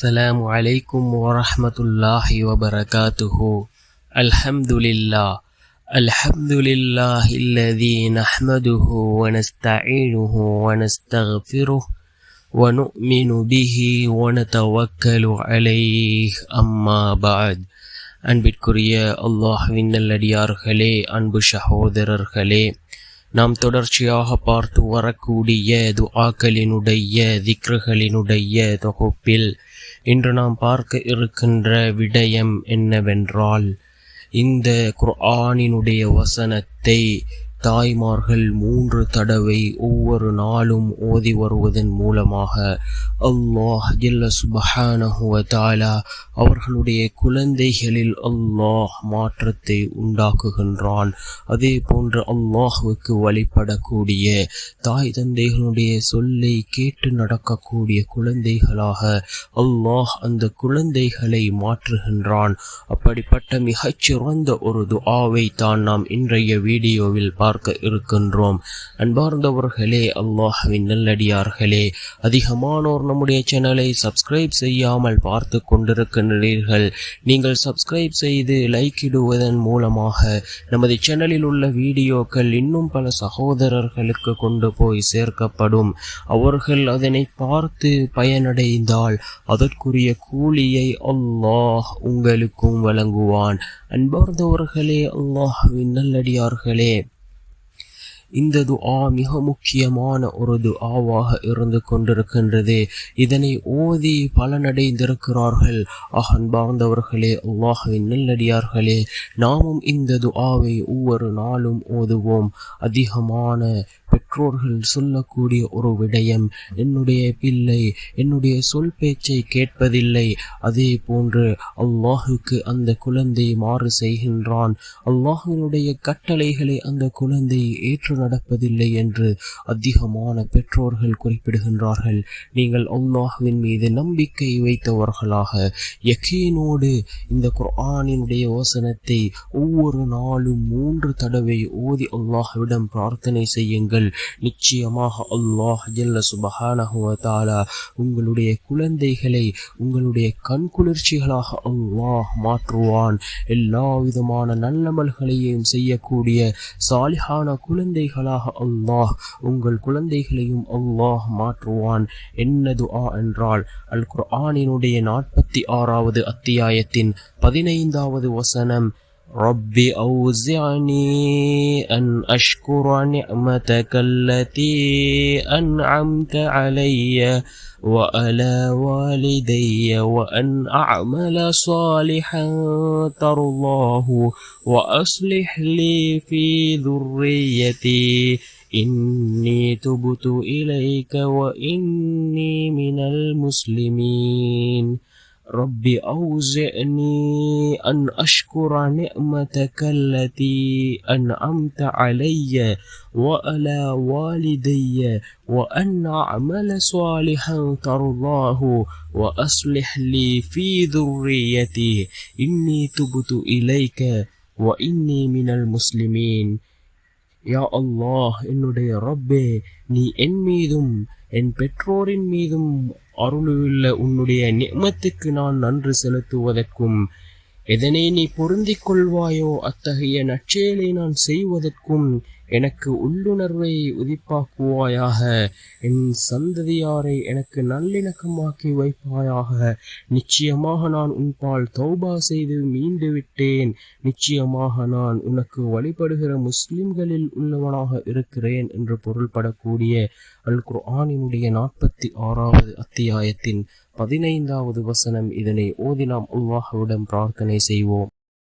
السلام عليكم ورحمة الله وبركاته. الحمد لله الذي نحمده ونستعينه ونستغفره ونؤمن به ونتوكل عليه. أما بعد. அன்பிற்குரிய அல்லாஹ்வின் நல்லடியார்களே, அன்பு சகோதரர்களே, நாம் தொடர்ச்சியாக பார்த்து வரக்கூடிய துஆக்களினுடைய திக்ருகளினுடைய தொகுப்பில் இன்று நாம் பார்க்க இருக்கின்ற விடயம் என்னவென்றால், இந்த குர்ஆனினுடைய வசனத்தை தாய்மார்கள் 3 தடவை ஒவ்வொரு நாளும் ஓதி வருவதன் மூலமாக அல்லாஹ் ஜல்ல சுப்ஹானஹு வ தஆலா அவர்களுடைய குழந்தைகளில் அல்லாஹ் மாற்றத்தை உண்டாக்குகின்றான். அதே போன்று அல்லாஹ்வுக்கு வழிபடக்கூடிய தாய் தந்தைகளுடைய சொல்லை கேட்டு நடக்கக்கூடிய குழந்தைகளாக அல்லாஹ் அந்த குழந்தைகளை மாற்றுகின்றான். அப்படிப்பட்ட மிகச்சிறந்த ஒரு துஆவை தான் நாம் இன்றைய வீடியோவில் பார்க்க இருக்கின்றோம். அன்பார்ந்தவர்களே, அல்லாஹ்வின் நல்லடியார்களே, அதிகமானோர் நம்முடைய சேனலை சப்ஸ்கிரைப் செய்யாமல் பார்த்து கொண்டிருக்கின்றீர்கள். நீங்கள் சப்ஸ்கிரைப் செய்து லைக் இடுவதன் மூலமாக நமது சேனலில் உள்ள வீடியோக்கள் இன்னும் பல சகோதரர்களுக்கு கொண்டு போய் சேர்க்கப்படும். அவர்கள் அதனை பார்த்து பயனடைந்தால் அதற்குரிய கூலியை அல்லாஹ் உங்களுக்கும் வழங்குவான். அன்பார்ந்தவர்களே, அல்லாஹ்வின் நல்லடியார்களே, இந்த துஆ மிக முக்கியமான ஒரு துஆவாக இருந்து கொண்டிருக்கின்றது. இதனை ஓதி பலனடைந்திருக்கிறார்கள். அன்பார்ந்தவர்களே, அல்லாஹ்வின் நல்லடியார்களே, நாமும் இந்த துஆவை ஒவ்வொரு நாளும் ஓதுவோம். அதிகமான பெற்றோர்கள் சொல்லக்கூடிய ஒரு விடயம், என்னுடைய பிள்ளை என்னுடைய சொல் பேச்சை கேட்பதில்லை, அதே போன்று அல்லாஹுக்கு அந்த குழந்தை மாறு செய்கின்றான், அல்லாஹினுடைய கட்டளைகளை அந்த குழந்தை ஏற்று நடப்பதில்லை என்று அதிகமான பெற்றோர்கள் குறிப்பிடுகின்றார்கள். நீங்கள் அல்லாஹ்வின் மீது நம்பிக்கை வைத்தவர்களாக யகீனோடு இந்த குர்ஆனினுடைய வசனத்தை ஒவ்வொரு நாளும் 3 தடவை ஓதி அல்லாஹ்விடம் பிரார்த்தனை செய்யுங்கள். நிச்சயமாக அல்லாஹ் ஜல்ல சுப்ஹானஹு வ தஆலா உங்களுடைய குழந்தைகளை உங்களுடைய கண் குளிர்ச்சிகளாக அல்லாஹ் மாற்றுவான். எல்லா விதமான நல்லமல்களையும் செய்யக்கூடிய சாலிஹான குழந்தைகளாக அல்லாஹ் உங்கள் குழந்தைகளையும் அல்லாஹ் மாற்றுவான். என்ன துஆ என்றால், அல் குர்ஆனினுடைய 46வது அத்தியாயத்தின் 15வது வசனம், رب أوزعني أن أشكر نعمتك التي أنعمت علي وعلى والدي وأن أعمل صالحا ترضاه وأصلح لي في ذريتي إني تبت إليك وإني من المسلمين. رب أوزعني أن أشكر نعمتك التي أنعمت علي وعلى والدي وأن أعمل صالحا ترضاه وأصلح لي في ذريتي إني تبت إليك وإني من المسلمين. யா அல்லாஹ், என்னுடைய ரப்பே, நீ என் மீதும் என் பெற்றோரின் மீதும் அருளுள்ள உன்னுடைய நிஅமத்துக்கு நான் நன்றி செலுத்துவதற்கும், எதனை நீ பொருந்திக் கொள்வாயோ அத்தகைய நற்செயலை நான் செய்வதற்கும் எனக்கு உள்ளுணர்வை உதிப்பாக்குவாயாக. என் சந்ததியாரை எனக்கு நல்லிணக்கமாக்கி வைப்பாயாக. நிச்சயமாக நான் உன்பால் தௌபா செய்து மீண்டு விட்டேன். நிச்சயமாக நான் உனக்கு வழிபடுகிற முஸ்லிம்களில் உள்ளவனாக இருக்கிறேன் என்று பொருள்படக்கூடிய அல் குர்ஆனினுடைய 46வது அத்தியாயத்தின் 15வது வசனம். இதனை ஓதி நாம் அல்லாஹ்விடம் பிரார்த்தனை செய்வோம்.